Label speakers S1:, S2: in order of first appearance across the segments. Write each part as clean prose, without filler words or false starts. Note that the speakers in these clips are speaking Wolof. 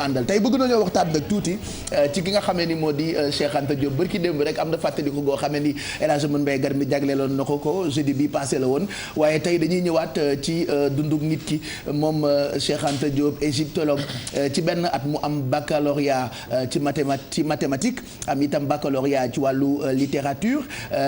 S1: àndal tey bëgg nañoo waxtaan nag tuuti ci ki nga xamee ni moo di Cheikh Anta Diop bërki démb rek am na fàttaliku goo xamee ni El Hadj Mbaye Gar mi jagleeloon na ko jeudi bi passé la woon waaye tey dañuy ñëwaat ci dundug nit ki moom Cheikh Anta Diop égyptologue ci benn at mu am baccalauréat ci mathématique am itam baccalauréat ci wàllu littérature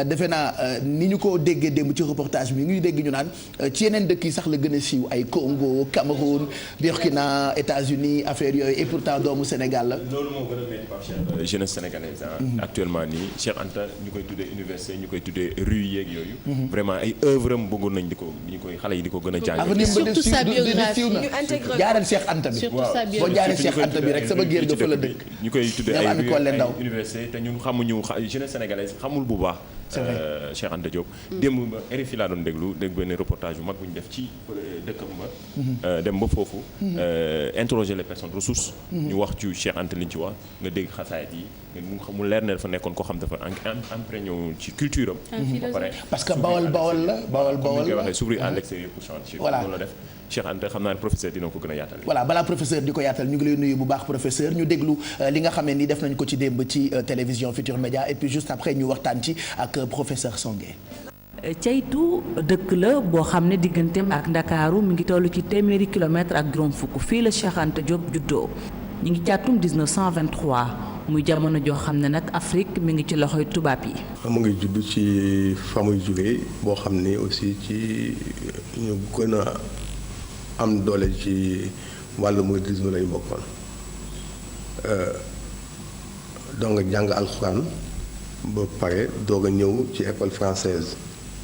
S1: defe naa ni ñu ko déggee démb ci reportage bi ngi dégg ñu naan ci yeneen dëkk yi sax la gën a siiw ay Congo Cameroun Burkina États-Unis affaire yooyu et pourtant doomu Sénégal la.
S2: loolu moo gën a métti Pape Cheikh jeunesse sénégalaise actuellement nii Cheikh Anta ñu koy tuddee université ñu koy tuddee rue yeeg yooyu. vraiment ay œuvre am bëggoon nañ di ko xale yi di ko gën a jàng.
S3: surtout sa biographie ñu intégré
S1: jaaral Cheikh Anta bi. boo jaaree Cheikh Anta bi rek sama géer ga fa la dëkk.
S2: ñu koy tuddee ay université te ñun xamuñu jeunesse sénégalaise xamul bu baax. Cheikh Anta Diop. démb ba RFI laa doon dégg benn reportage bu mag bu ñu def ci dëkkam ba. dem ba foofu. interroger les personnes ressources. ñu wax ci Cheikh Anta liñ ci wax nga dégg xasaayit yi mu leer ne dafa nekkoon koo xam dafa imprégné ci culture am. ba pare
S1: parce que bawal la.
S2: comme ni koy waxee s'ouvrir à l'extérieur pour changer.
S1: voilà
S2: noonu la def Cheikh Anta xam naa ne professeur dina ko gën a yaatal.
S1: voilà balaa professeur di ko yaatal ñu ngi lay nuyu bu baax professeur ñu déglu li nga xamee ni def nañ ko ci démb ci télévision Futur Média et puis juste après ñu waxtaan ci ak professeur Songué.
S4: ceytu dëkk la boo xam ne digganteem ak Ndakaaru mi ngi toll ci téeméeri kilomètre ak juróom fukk fii la Cheikh Anta Diop juddoo ñu ngi càttum 1923 muy jamono joo xam ne nag Afrique mi ngi ci loxoy tubaab yi.
S5: mu ngi judd ci fa muy jógee boo xam ne aussi ci ñu gën a am doole ci wàllu mouridisme lañu bokkoon donc jàng alxuraan ba pare doog a ñëw ci école française.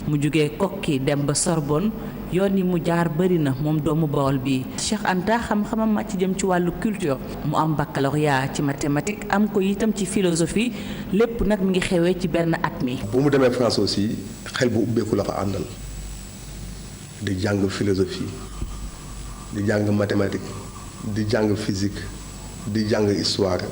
S4: mu jugee Kokki dem ba Sorbonne yoon yi mu jaar bëri na moom doomu Bawol bi Cheikh Anta xam-xamam màcc jëm ci wàllu culture mu am baccalauréat ci mathématique am ko itam ci philosophie lépp nag mi ngi xewee ci benn at mi.
S5: bu mu demee France aussi xel bu ubbeeku la ko àndal di jàng philosophie di jàng mathématique di jàng physique di jàng histoire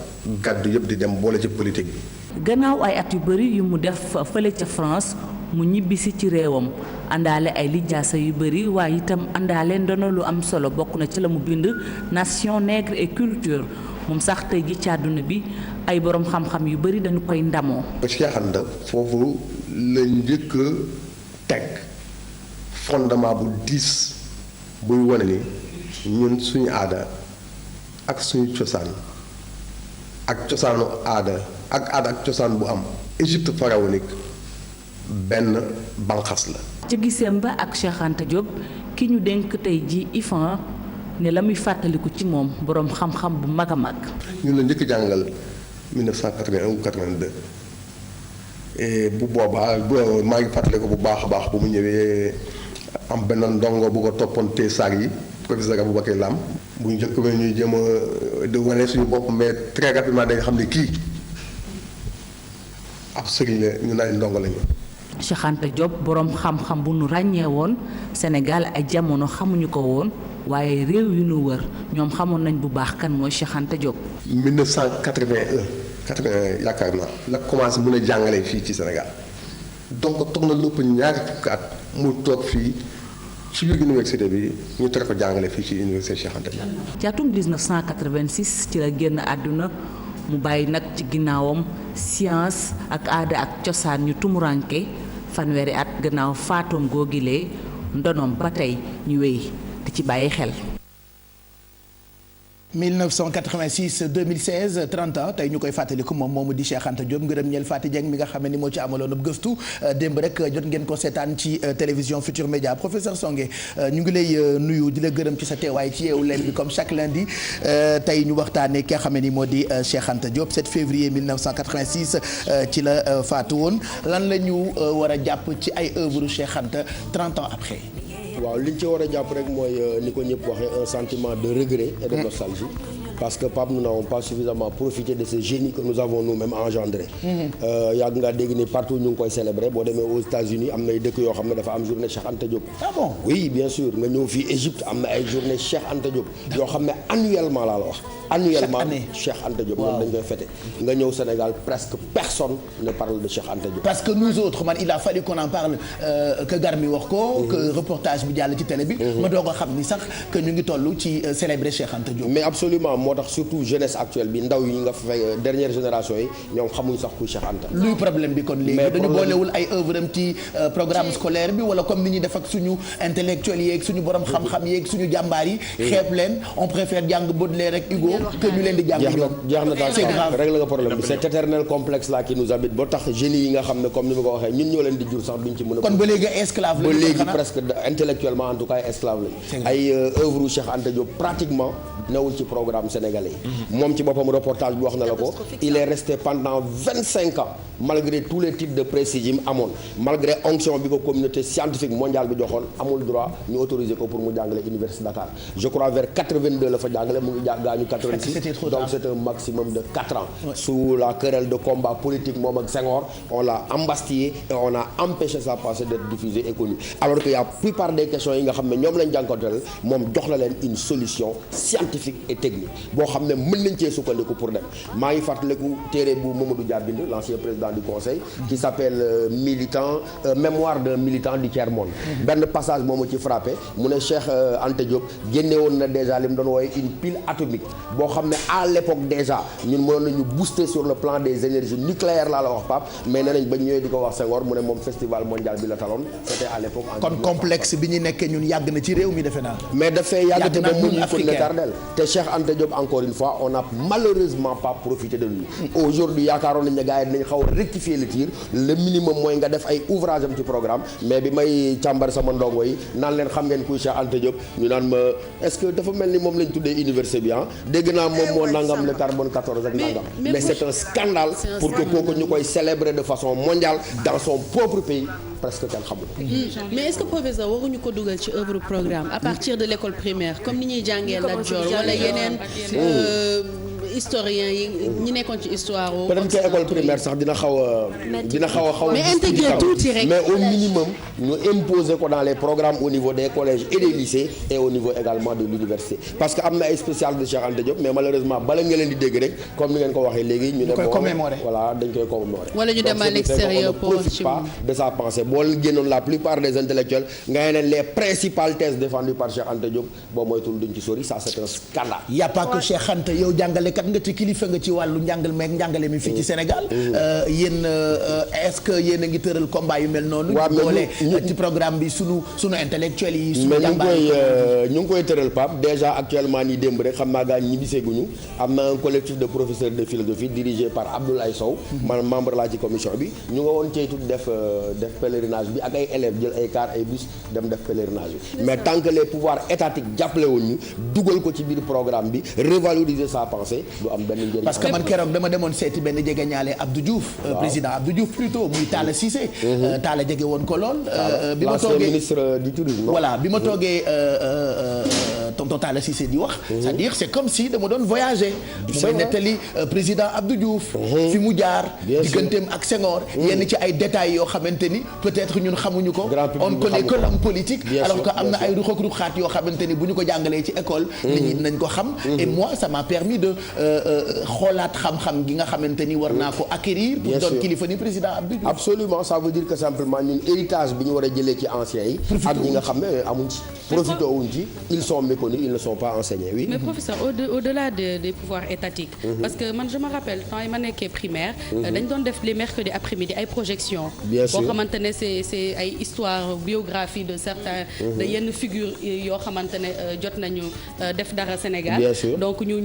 S5: gàddu yëpp di dem boole ci politique bi.
S4: gannaaw ay at yu bëri yu mu def fële ca France mu ñibbisi ci réewam àndaale ay lijaasa yu bëri waaye itam àndaale ndono lu am solo bokk na ci la mu bind nation nègre et culture moom sax tey ji ci àdduna bi ay borom xam-xam yu bëri dañu koy ndamoo.
S5: Cheikh Anta foofu la njëkk a teg fondement bu diis buy wane ni ñun suñu aada ak suñu cosaan ak cosaanu aada ak cosaan bu am Égypte pharaonique benn banqas la.
S4: ca giseem ba ak Cheikh Anta Diop ki ñu dénk tey ji IFAN ne la muy fàttaliku ci moom boroom xam-xam bu mag a mag.
S5: ñun la njëkk jàngal 1981 ou 82 et bu boobaa maa ngi fàttaliku bu baax a baax bu mu ñëwee am benn ndongo bu ko toppoon tee saag yi professeur Aboubacar Lam bu ñu njëkk ba ñuy jéem a di wane suñu bopp mais très rapidement dañ xam ne kii ab sëriñ la ñu naan ndongo lañu.
S4: Cheikh Anta Diop boroom xam-xam bu nu ràññee woon Sénégal ay jamono xamuñu ko woon waaye réew yu nu wër ñoom xamoon nañ bu baax kan mooy Cheikh Anta Diop.
S5: 1981 yaakaar naa la commencé mën a jàngale fii ci Sénégal donc toog na lépp ñaari fukki at mu toog fii ci biir université bi ñu tere ko jàngale fii ci université Cheikh Anta Diop.
S4: ci atum 1986 ci la génn àdduna mu bàyyi nag ci ginnaawam science ak aada ak cosaan ñu tumuranke fanweeri at gannaaw faatoom googilee ndonoom ba tey ñu wéy di ci bàyyi xel.
S1: 1986 2016 30 ans tey ñu koy fàttaliku moom moomu di Cheikh Anta Diop ngërëm ñeel Faty Dieng mi nga xam ne ni moo ci amaloon ab gëstu démb rek jot ngeen ko seetaan ci télévision Futur Média professeur Songué ñu ngi lay nuyu di la gërëm ci sa teewaay ci yeewu leen bi comme chaque lundi tey ñu waxtaanee ki nga xam ne ni moo di Cheikh Anta Diop 7 février 1986 ci la faatu woon lan la ñu war a jàpp ci ay œuvre Cheikh Anta 30 ans après.
S6: waaw li ñu ci war a jàpp rek mooy ni ko ñëpp waxee un sentiment de regret et de nostalgie parce que Pape nous n'avons pas suffisamment profité de ce génie que nous avons nous-mêmes engendré. yàgg nga dégg ni partout ñu ngi koy célébrer boo demee aux États-Unis am na ay dëkk yoo xam ne dafa am journée Cheikh Anta Diop.
S1: ah bon
S6: oui bien sûr nga ñëw fii Égypte am na ay journée Cheikh Anta Diop yoo xam ne annuellement laa la wax. annuellement Cheikh Anta Diop moom dañ koy fêter nga ñëw Sénégal presque personne ne parle de Cheikh Anta Diop.
S1: parce que nous autres man il a fallu qu'on en parle que Garmi wax ko. que reportage bi jàll ci télé bi. ma doog a xam ni sax que ñu ngi toll ci célébrer Cheikh Anta Diop.
S6: mais absolument moo tax surtout jeunesse actuelle bi ndaw yi nga fay dernière génération yi ñoom xamuñ sax kuy Cheikh Anta.
S1: luy problème bi kon léegi dañu boolewul ay œuvre am ci programme scolaire bi wala comme ni ñuy def ak suñu intellectuels yeeg suñu borom xam-xam yeeg suñu jàmbaar yi xeeb leen on préfère jàng Baudelaire rek Hugo que ñu leen di jàng ñoom.
S6: jeex na daal
S1: c'est grave
S6: règle nga problème bi cet éternel complexe là qui nous habite ba tax génie yi nga xam ne comme ni ma ko waxee ñun ñoo leen di jur sax duñ ci mën a.
S1: kon ba léegi esclave la
S6: ba léegi presque intellectuellement en tout cas esclave la ay œuvre u Cheikh Anta Diop pratiquement newul ci programme sénégalais yi moom ci boppam reportage bi wax na la ko il est resté pendant 25 ans malgré tous les types de prestige yi mu amoon malgré onction bi ko communauté scientifique mondiale bi joxoon amul droit ñu autoriser ko pour mu jàngale université Dakar je crois vers 82 la fa jàngale mu ngi gaañu 86 donc c'est un maximum de 4 ans sous la querelle de combat politique moom ak Senghor on l'a embastillé et on a empêché sa pensée d'être diffusée et connue alors que y a plupart des questions yi nga xam ne ñoom lañ jànkonteel moom jox na leen une solution scientifique et technique boo xam ne mën nañ cee sukkandiku pour dem maa ngi fàttaliku téere bu Mamadou Dia bind l'ancien président du conseil qui s'appelle mémoire d'un militant du tiers-monde benn passage moo ma ci frappé mu ne Cheikh Anta Diop génne woon na déjà li mu doon wooye une pile atomique boo xam ne à l'époque déjà ñun mënoon nañu booster sur le plan des énergies nucléaires laa la wax Pape mais nee nañ ba ñëwee di ko wax Senghor mu ne moom festival mondial bi la taloon c'était à l'époque
S1: kon complexe bi ñu nekkee ñun yàgg na ci réew mi defe naa
S6: mais dafay yàgg te moom mu ñu ko tardel te Cheikh Anta Diop encore une fois on n'a malheureusement pas profité de lui aujourd'hui yaakaaroon nañ ne gars yi dinañ xaw a rectifier le tir le minimum mooy nga def ay ouvrage am ci programme mais bi may càmbar sama ndongo yi naan leen xam ngeen kuy Cheikh Anta Diop ñu naan ma est-ce que dafa mel ni moom lañ tuddee université bi dégg naa moom moo nangam le carbone 14 ak nangam mais c'est un scandale pour que kooku ñu koy célébrer de façon mondiale dans son propre pays presque kenn xamul.
S3: mais est-ce que professeur waruñu ko dugal ci œuvre programme à partir de l'école primaire comme ni ñuy jàngee Lat Dior wala yeneen historien yi ñi nekkoon ci histoire
S6: peut-être que école primaire sax dina xaw a
S3: mais intégrer tuuti rek
S6: mais au minimum ñu imposer ko dans les programmes au niveau des collèges et des lycées et au niveau également de l'université parce que am na ay spécial de Cheikh Anta Diop mais malheureusement bala nga leen di dégg rek comme ni ngeen ko waxee léegi ñu ne voilà dañ koy commémorer
S3: wala ñu dem à l'extérieur pour
S6: ne profite pas de sa pensée boo génnoon la plupart des intellectuels nga ne les principales thèses défendues par Cheikh Anta Diop boo moytul duñ ci sori ça c'est un scandale.
S1: y a pas que Cheikh Anta yow jàngalekat nga ci kilifa nga ci wàllu njàngale mi fii ci Sénégal yéen est-ce que yéen a ngi tëral combat yu mel noonu boole ci programme bi sunu intellectuels yi sunu jàmbaar
S6: ñu ngi koy tëral Pape déjà actuellement nii démb rek xam naa gaa ñi biseeguñu am na un collectif de professeurs de philosophie dirigé par Abdoulaye Sow man membre laa ci commission bi ñu nga woon ceytu def pèlerinage bi ak ay élèves jël ay car ay bus dem def pèlerinage bi mais tant que les pouvoirs étatiques jàppale woon ñu dugal ko ci biir programme bi revaloriser sa pensée du am benn njëriñ
S1: parce que man keroog dama demoon seeti benn jege ñaale Abdou Diouf président Abdou Diouf plutôt muy Talla Cissé Talla jege woon ko lool bi ma toogee
S6: ministre du tourisme
S1: voilà bi ma toogee tonton Talla Cissé di wax c'est-à-dire c'est comme si dama doon voyager mu may nettali président Abdou Diouf fi mu jaar digganteem ak Senghor yenn ci ay détails yoo xamante ni peut-être ñun xamuñu ko on connaît que l'homme politique alors que am na ay ruxaat yoo xamante ni bu ñu ko jàngalee ci école nit ñi dinañ ko xam et moi ça m'a permis de xoolaat xam-xam gi nga xamante ni war naa ko acquérir pour doon kilifa ni président Abdou Diouf
S6: absolument ça veut dire que simplement ñun héritage bi ñu war a jëlee ci anciens yi ak ñi nga xam ne amuñ ci profité wuñ ci ils sont méconnus ils ne sont pas enseignés oui
S7: mais professeur au-delà des pouvoirs étatiques parce que man je me rappelle temps yi ma nekkee primaire dañ doon def les mercredis après-midi ay projections boo xamante ne c'est ay histoire biographie de certains de yenn figures yoo xamante ne jot nañu def dara Sénégal donc ñu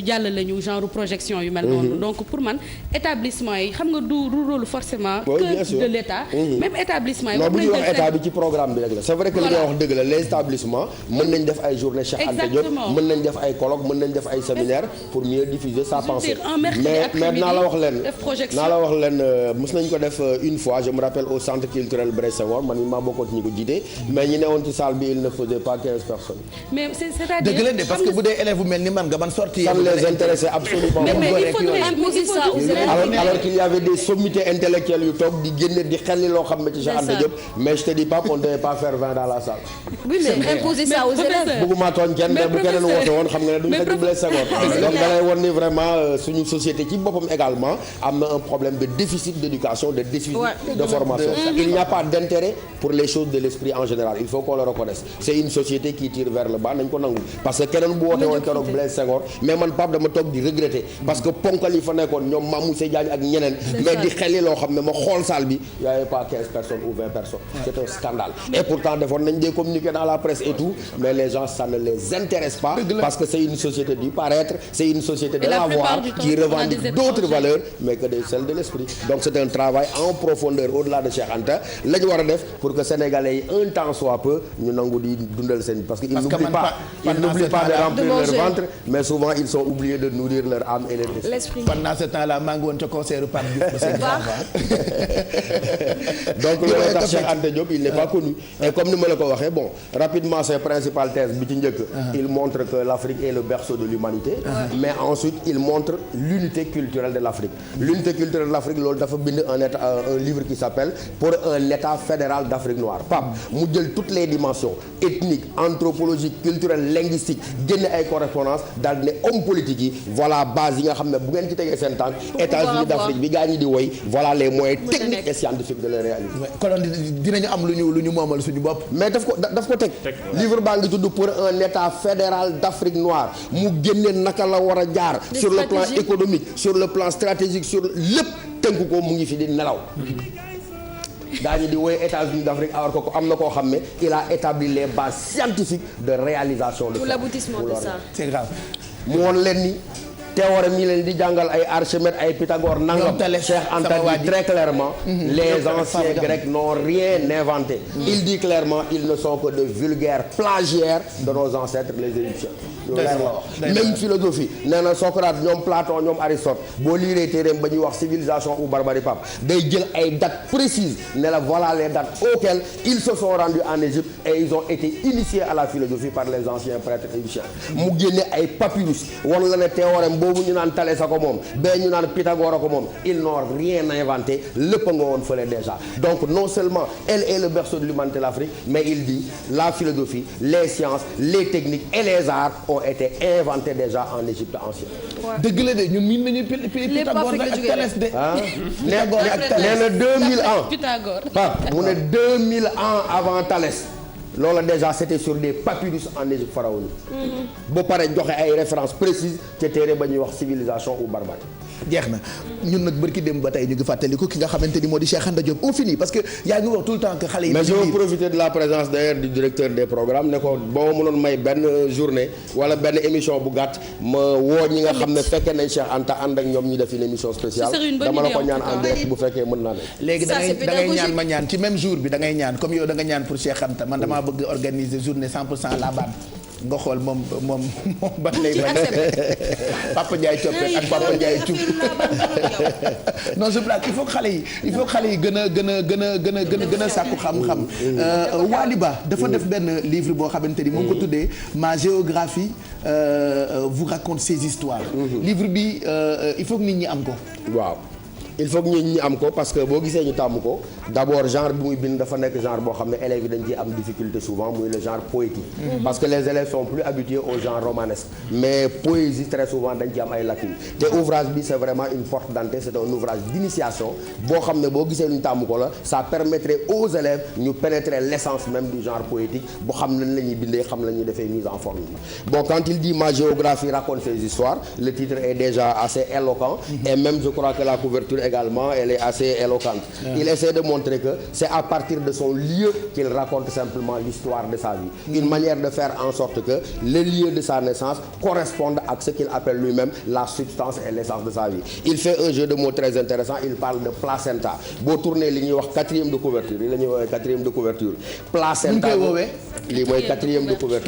S7: jàllale ñu genre projection yu mel noonu donc pour man établissement yi xam nga du rôle forcément que de l'État même établissement yi
S6: non bu ñuy wax état bi ci programme bi rek la c'est vrai que li nga wax dëgg la les établissements mën nañ def ay journée Cheikh Anta Diop mën nañ def ay colloques mën nañ def ay séminaires pour mieux diffuser sa pensée mais naa la wax leen mës nañ ko def une fois je me rappelle au centre culturel Blaise Senghor man mi maa bokkoon ci ñi ko jiite mais ñi newoon ci salle bi il ne faisait pas 15 personnes
S7: mais c'est-à-dire
S1: dëgg la de parce que bu dee élève bu mel ni man nga ban sortie
S6: ça ne les intéressait absolument
S7: mais il faudrait imposer ça aux élèves
S6: alors qu'il y avait des sommités intellectuelles yu toog di génne di xelli loo xam ne ci Cheikh Anta Diop mais je te dis pas qu'on devait pas faire 20 dans la salle
S3: oui mais imposer ça aux élèves
S6: bëgguma tooñ tooñ kenn bu keneen woote woon xam nga ne duñ fekk Blaise Senghor donc da lay won ni vraiment suñu société ci boppam également am na un problème de déficit d'éducation, de déficit de formation. Il n'y a pas d'intérêt pour les choses de l'esprit en général, il faut qu'on le reconnaisse. C'est une société qui tire vers le bas, nañ ko nangu parce que keneen bu woote woon keroog Blaise Senghor mais man Pape dama toog di regretter parce que ponkal yi fa nekkoon ñoom Mamoussé Diagne ak ñeneen mais di xeli loo xam ne ma xool salle bi y avait pas 15 personnes ou 20 personnes. C'est un scandale. Et pourtant defoon nañ des communiqués dans la presse et tout mais les gens ça ne les intéresse pas parce que c'est une société du paraître, c'est une société de l'avoir qui revendique d'autres valeurs mais que celles de l'esprit. Donc c'est un travail en profondeur au-delà de Cheikh Anta la ñu war a def pour que sénégalais yi un temps soit peu ñu nangu di dundal seen parce que ils n'oublient pas de remplir leur ventre mais souvent ils sont oubliés de nourrir leur âme et leur esprit.
S1: Pendant ce temps-là maa ngi woon ca concert Pape Diouf
S6: donc loolu tax Cheikh Anta Diop il n'est pas connu et comme ni ma la ko waxee bon rapidement ses principales thèses bi ci njëkk il montre que l'Afrique est le berceau de l'humanité mais ensuite il montre l'unité culturelle de l'Afrique. L'unité culturelle de l'Afrique loolu dafa bind un livre qui s'appelle Pour un État fédéral d'Afrique noire. Pape mu jël toutes les dimensions ethniques, anthropologiques, culturelles, linguistiques génne ay correspondances daal ne homme politique yi voilà base yi nga xam ne bu ngeen ci tegee seen tànk États-Unis d'Afrique bi gaa ñi di woy voilà les moyens techniques et scientifiques de le réaliser.
S1: kon dinañu am lu ñu moomal suñu bopp.
S6: mais daf ko teg livre baa ngi tudd Pour un État fédéral d'Afrique noire mu génne naka la war a jaar sur le plan économique sur le plan stratégique sur lépp tënk ko mu ngi fi di nelaw daañu di woy États-Unis d'Afrique alors que am na koo xam ne il a établi les bases scientifiques de réalisation de
S8: pour l'aboutissement de ça.
S6: C'est grave mu woon leen ni théorème yi leen di jàngal ay Archimède ay Pythagore nangam Cheikh Anta dit très clairement les anciens Grecs n'ont rien inventé. Il dit clairement ils ne sont que de vulgaires plagiaires de nos ancêtres les Égyptiens. Même philosophie nee na Socrate ñoom Platon ñoom Aristote boo liiree téeréem ba ñuy wax civilisation ou barbarie Pape day jël ay dates précises ne la voilà les dates auxquelles ils se sont rendus en Égypte et ils ont été initiés à la philosophie par les anciens prêtres égyptiens. Mu génne ay papyrus wan la ne théorème boobu ñu naan Thalès a ko moom ba ñu naan Pythagore a ko moom ils n'ont rien inventé lépp nga woon fële déjà. Donc non seulement elle est le berceau de l'humanité l'Afrique mais il dit la philosophie les sciences les techniques et les arts ont été inventés déjà en Égypte ancienne.
S1: dëgg la de ñun miin nañu Pythagore ak Thalès de.
S6: nee na 2000 ans. Pythagore mu ne 2000 ans avant Thalès. loolu déjà c'était sur des papyrus en Égypte pharaonique. ba pare joxe ay références précises te téere ba ñuy wax civilisation ou barbarie.
S1: jeex na ñun nag bërki dem ba tey ñu ngi fàttaliku ki nga xamante ni moo di Cheikh Anta Diop on finit parce que yaa ngi wax tout le temps que xale yi.
S6: mais je veux profiter de la présence d'ailleurs du directeur des programmes ne ko boo ma mënoon may benn journée wala benn émission bu gàtt ma woo ñi nga xam ne fekkee nañ Cheikh Anta ànd ak ñoom ñu def une émission spéciale dama la ko ñaan en direct bu fekkee mën naa ne.
S1: léegi da ngay ñaan ma ñaan ci même jour bi da ngay ñaan comme yow da nga ñaan pour Cheikh Anta man damaa bëgg organiser journée 100% la bande nga xool moom ban lay bañ Papa Ndiaye coppet ak Papa Ndiaye Thioub non je blague il faut que xale yi gën a sàkku xam-xam. Wally Ba dafa def benn livre boo xamante ni mu ngi ko tuddee ma géographie vous raconte ses histoires. livre bi il faut que nit ñi am ko.
S6: waaw. il faut que ñi am ko parce que boo gisee ñu tàmm ko d'abord genre bi muy bind dafa nekk genre boo xam ne élèves yi dañ ciy am difficulté souvent muy le genre poétique. Parce que les élèves sont plus habitués au genre romanesque mais poésie très souvent dañ ci am ay lacunes te ouvrage bi c'est vraiment une porte d'entrée c'est un ouvrage d'initiation boo xam ne boo gisee ñu tàmm ko la ça permettrait aux élèves ñu pénétrer l'essence même du genre poétique bu xam nañ la ñuy bindee xam la ñuy defee mise en forme bi. Bon quand il dit ma géographie raconte ses histoires le titre est déjà assez éloquent et même je crois que la couverture également elle est assez éloquente. Il essaie de montrer que c'est à partir de son lieu qu'il raconte simplement l'histoire de sa vie. Une manière de faire en sorte que le lieu de sa naissance corresponde à ce qu'il appelle lui-même la substance et l'essence de sa vie. Il fait un jeu de mots très intéressant, il parle de placenta. Boo tourné li ñuy wax quatrième de couverture li la ñuy woowee quatrième de couverture. Placenta lii mooy quatrième de couverture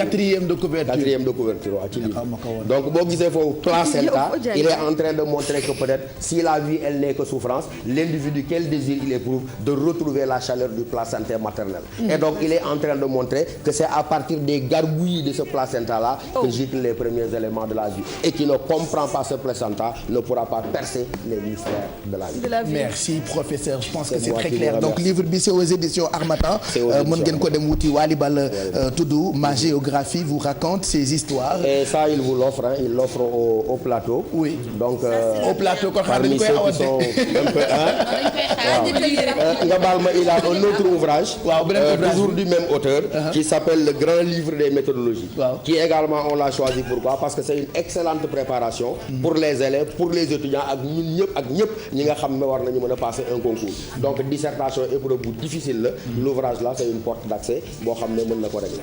S6: waaw ci livre. Donc boo gisee foofu placenta il est en train de montrer que peut-être si la vie elle n'est que souffrance, l'individu quel désir il éprouve de retrouver la chaleur du placenta maternel. Et donc il est en train de montrer que c'est à partir des gargouillis de ce placenta-là que giclent les premiers éléments de la vie. Et qui ne comprend pas ce placenta ne pourra pas percer les mystères de la vie.
S1: Merci professeur, je pense que c'est très clair. Donc livre bi c'est aux éditions Harmattan. Mën ngeen ko dem wuti Wally Ba la tudd Ma géographie vous raconte ses histoires.
S6: Et ça il vous l'offre il l'offre au plateau.
S1: Oui
S6: donc
S1: au plateau kon xam
S6: parmi
S1: dañu koy
S6: ceux qui sont un peu nga baal ma il a un autre ouvrage. Toujours du même auteur. Qui s'appelle Le Grand Livre des méthodologies. Qui également on l'a choisi pourquoi parce que c'est une excellente préparation. Pour les élèves pour les étudiants ak ñun ñëpp ak ñëpp ñi nga xam ne war nañu mën a passer un concours. Donc dissertation épreuve bu difficile la. L'ouvrage là c'est une porte d'accès boo xam ne mën na ko régler.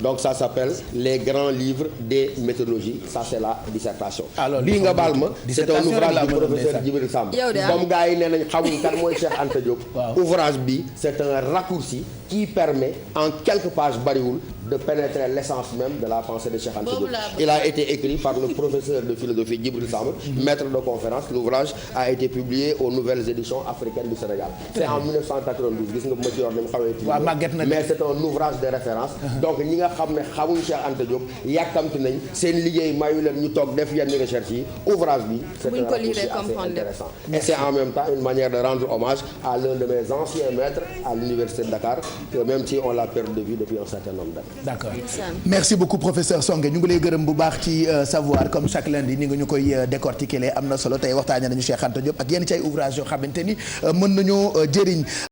S6: Donc ça s'appelle les grands livres des méthodologies ça c'est la dissertation. bii nga baal ma c'est un ouvrage du professeur Djibril Samb. comme gars yi nee nañ xamuñ kan mooy Cheikh Anta Diop. ouvrage bi c'est un raccourci qui permet en quelques pages bariwul de pénétrer l'essence même de la pensée de Cheikh Anta Diop. Il a été écrit par le professeur de philosophie Djibril Samb, maître de conférence. L'ouvrage a été publié aux Nouvelles Éditions africaines du Sénégal. C'est en 1992 gis nga bu ma ci yor ni mu xawee mais c'est un ouvrage de référence. Donc ñi nga xam ne xamuñ Cheikh Anta Diop yàkkamti nañ seen liggéey mayu leen ñu toog def yenn recherche yi ouvrage bi c'est un raccourci assez intéressant. Et c'est en même temps une manière de rendre hommage à l'un de mes anciens maîtres à l'université de Dakar que même si on l'a perdu de vue depuis un certain nombre d'années.
S1: D'accord merci beaucoup professeur Songué ñu ngi lay gërëm bu baax ci savoir comme chaque lundi ni nga ñu koy décortiquer am na solo tey waxtaanee nañu Cheikh Anta Diop ak yenn ci ay ouvrage yoo xamante ni mën nañoo jëriñ.